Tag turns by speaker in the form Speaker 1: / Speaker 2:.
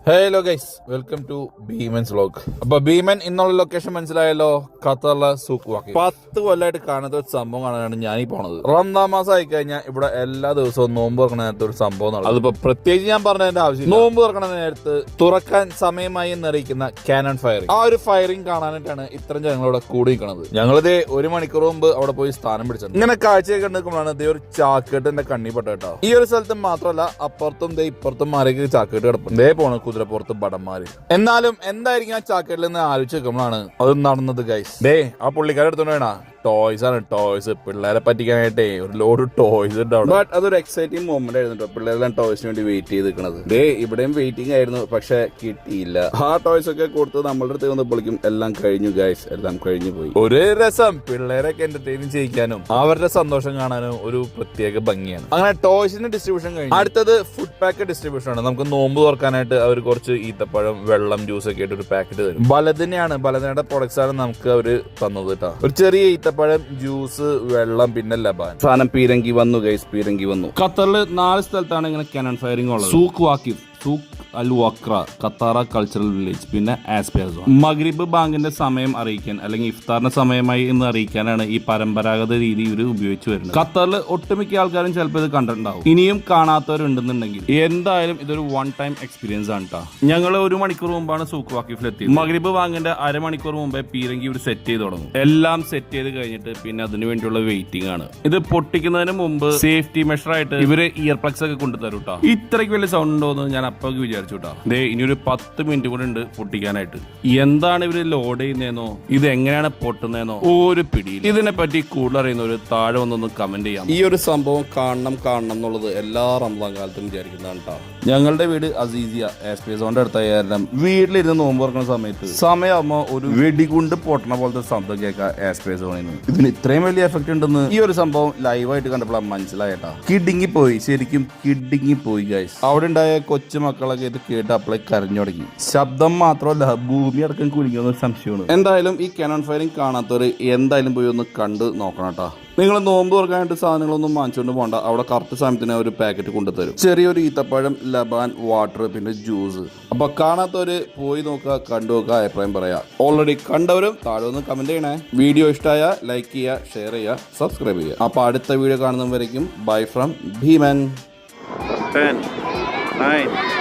Speaker 1: Hello guys, welcome to Bheeman's vlog. അപ്പൊ ഭീമൻ ഇന്നുള്ള location മനസ്സിലായല്ലോ, ഖത്തറിലെ സൂക്ക് വാക്കി. 10 കൊല്ലമായിട്ട് കാണാത്ത ഒരു സംഭവം കാണാനാണ് ഞാനീ പോണത്. റമദാൻ മാസം ആയി കഴിഞ്ഞാൽ ഇവിടെ എല്ലാ ദിവസവും നോമ്പ് തുറക്കണ നേരത്തെ ഒരു സംഭവം നടക്കും. അതിപ്പോ പ്രത്യേകിച്ച് ഞാൻ പറഞ്ഞതിന്റെ ആവശ്യം, നോമ്പ് തുറക്കണ നേരത്ത് തുറക്കാൻ സമയമായി എന്നറിയിക്കുന്ന കാനൺ ഫയറിംഗ്. ആ ഒരു ഫയറിംഗ് കാണാനായിട്ടാണ് ഇത്രയും ജനങ്ങളവിടെ കൂടി നിൽക്കുന്നത്. ഞങ്ങളിത് 1 മണിക്കൂർ മുമ്പ് അവിടെ പോയി സ്ഥാനം പിടിച്ചത്. ഇങ്ങനെ കാഴ്ചയൊക്കെ കണ്ടിരിക്കുമ്പോഴാണ് ഇതേ ഒരു ചാക്കേട്ട് എന്റെ കണ്ണി പെട്ട കേട്ടോ. ഈ ഒരു സ്ഥലത്ത് മാത്രമല്ല, അപ്പുറത്തും ഇപ്പുറത്തും മാരേക്ക് ചാക്കേട്ട് കിടപ്പും. ഇതേ പോണ കുതിരപ്പുറത്ത് ബടന്മാര്. എന്നാലും എന്തായിരിക്കും ആ ചാക്കേട്ടിൽ നിന്ന് ആലോചിച്ച് വെക്കുമ്പോഴാണ് അത് നടന്നത് ഗൈസ്. ആ പുള്ളിക്കാരെ എടുത്തോണ്ട് വേണ ടോയ്സ് ആണ്. ടോയ്സ് പിള്ളേരെ പറ്റിക്കാനായിട്ടേ ഒരു ലോഡ് ടോയ്സ് ഉണ്ടാവും. ബട്ട് അതൊരു എക്സൈറ്റിംഗ് മൊമെന്റ് ആയിരുന്നു. പിള്ളേരെല്ലാം ടോയ്സിന് വേണ്ടി വെയിറ്റ് ചെയ്ത് നിൽക്കുന്നത്. ഇവിടെയും വെയിറ്റിംഗ് ആയിരുന്നു, പക്ഷെ കിട്ടിയില്ല. ആ ടോയ്സ് ഒക്കെ കൊടുത്ത് നമ്മളുടെ അടുത്ത് വന്നപ്പോഴേക്കും എല്ലാം കഴിഞ്ഞു ഗൈസ്, എല്ലാം കഴിഞ്ഞു പോയി. ഒരു രസം, പിള്ളേരൊക്കെ എന്റർടൈൻ ചെയ്യിക്കാനും അവരുടെ സന്തോഷം കാണാനും ഒരു പ്രത്യേക ഭംഗിയാണ്. അങ്ങനെ ടോയ്സിന്റെ ഡിസ്ട്രിബ്യൂഷൻ കഴിഞ്ഞു. അടുത്തത് ഫുഡ് പാക്ക് ഡിസ്ട്രിബ്യൂഷൻ ആണ്. നമുക്ക് നോമ്പ് തുറക്കാനായിട്ട് അവർ കുറച്ച് ഈത്തപ്പഴം, വെള്ളം, ജ്യൂസ് ഒക്കെ ആയിട്ട് ഒരു പാക്കറ്റ് തരും. ബലദിന്റെ പ്രൊഡക്ട്സ് ആണ് നമുക്ക് അവര് തന്നത് കേട്ടോ. ഒരു ചെറിയ ഈത്തപ്പഴം, ജ്യൂസ്, വെള്ളം, പിന്നെ ലബാൻ സാധനം. പീരങ്കി വന്നു ഗൈസ്, പീരങ്കി വന്നു. ഖത്തറിൽ 4 സ്ഥലത്താണ് ഇങ്ങനെ കാനൺ ഫയറിംഗ് ഉള്ളത്. സൂക്ക് വാക്കിഫ്, സൂക്ക് അൽ വക്ര, ഖത്താറ കൾച്ചറൽ വില്ലേജ്, പിന്നെ ആസ്പെസോ. മഗ്രിബ് ബാങ്കിന്റെ സമയം അറിയിക്കാൻ അല്ലെങ്കിൽ ഇഫ്താറിന്റെ സമയമായി എന്ന് അറിയിക്കാനാണ് ഈ പരമ്പരാഗത രീതി ഇവർ ഉപയോഗിച്ച് വരുന്നത്. ഖത്തറിൽ ഒട്ടുമിക്ക ആൾക്കാരും ചിലപ്പോൾ ഇത് കണ്ടിട്ടുണ്ടാവും. ഇനിയും കാണാത്തവരുണ്ടെന്നുണ്ടെങ്കിൽ എന്തായാലും ഇതൊരു വൺ ടൈം എക്സ്പീരിയൻസ് ആണ് കേട്ടോ. ഞങ്ങൾ 1 മണിക്കൂർ മുമ്പാണ് സൂക്ക് വാക്കിഫിൽ എത്തിയത്. മഗ്രിബ് ബാങ്കിന്റെ അരമണിക്കൂർ മുമ്പേ പീരങ്കി ഇവർ സെറ്റ് ചെയ്ത് തുടങ്ങും. എല്ലാം സെറ്റ് ചെയ്ത് കഴിഞ്ഞിട്ട് പിന്നെ അതിനു വേണ്ടിയുള്ള വെയിറ്റിംഗ് ആണ്. ഇത് പൊട്ടിക്കുന്നതിന് മുമ്പ് സേഫ്റ്റി മെഷർ ആയിട്ട് ഇവര് ഇയർ പ്ലഗ്സ് ഒക്കെ കൊണ്ടുതരും കേട്ടോ. ഇത്രയ്ക്ക് വലിയ സൗണ്ട് ഉണ്ടോന്ന് ഞാൻ അപ്പോൾ വിചാരിച്ചു. ഇനിയൊരു 10 മിനിറ്റ് കൂടെ ഉണ്ട് പൊട്ടിക്കാനായിട്ട്. എന്താണ് ഇവര് ലോഡ് ചെയ്യുന്നതെന്നോ ഇത് എങ്ങനെയാണ് പൊട്ടുന്നതെന്നോ ഒരു പിടി. ഇതിനെ പറ്റി കൂടുതൽ അറിയുന്നവര് താഴെ വന്നൊന്ന് കമന്റ് ചെയ്യാം. ഈ ഒരു സംഭവം കാണണം എന്നുള്ളത് എല്ലാ റമദാൻ കാലത്തും വിചാരിക്കുന്നതാണ് കേട്ടോ. ഞങ്ങളുടെ വീട് അസീസിയ ആസ്പെസോന്റെ അടുത്തായാലും വീട്ടിലിരുന്ന് നോമ്പ് തുറക്കുന്ന സമയമാകുമ്പോ ഒരു വെടികൊണ്ട് പൊട്ടണ പോലത്തെ ശബ്ദം കേൾക്കാം ആസ്പെസോണിന്ന്. ഇതിന് ഇത്രയും വലിയ എഫക്ട് ഉണ്ടെന്ന് ഈ ഒരു സംഭവം ലൈവായിട്ട് കണ്ടപ്പോഴാണ് മനസ്സിലായിട്ടാ. കിടുങ്ങിപ്പോയി, ശരിക്കും കിടുങ്ങിപ്പോയി ഗൈസ്. അവിടെ ഉണ്ടായ കൊച്ചു മക്കളൊക്കെ ഇത് കേട്ട് അപ്പളെ കരഞ്ഞു തുടങ്ങി. ശബ്ദം മാത്രമല്ല, ഭൂമി അടക്കം കുലുങ്ങിയെന്ന സംശയമാണ്. എന്തായാലും ഈ കാനൺ ഫയറിംഗ് കാണാത്തവര് എന്തായാലും പോയി ഒന്ന് കണ്ട് നോക്കണം കേട്ടോ. നിങ്ങൾ നോമ്പ് തുറക്കാനായിട്ട് സാധനങ്ങളൊന്നും വാങ്ങിച്ചുകൊണ്ട് പോകണ്ട. അവിടെ കറക്റ്റ് സമയത്തിന് ഒരു പാക്കറ്റ് കൊണ്ടുതരും. ചെറിയൊരു ഈത്തപ്പഴം, ലബാൻ, വാട്ടർ, പിന്നെ ജ്യൂസ്. അപ്പൊ കാണാത്തവര് പോയി നോക്കുക, കണ്ടു നോക്കുക, അഭിപ്രായം പറയാ. ഓൾറെഡി കണ്ടവരും താഴെ ഒന്ന് കമന്റ് ചെയ്യണേ. വീഡിയോ ഇഷ്ടമായ ലൈക്ക് ചെയ്യുക, ഷെയർ ചെയ്യുക, സബ്സ്ക്രൈബ് ചെയ്യുക. അപ്പൊ അടുത്ത വീഡിയോ കാണുന്നവരേക്കും ബൈ ഫ്രം ഭീമൻ.
Speaker 2: 10, 9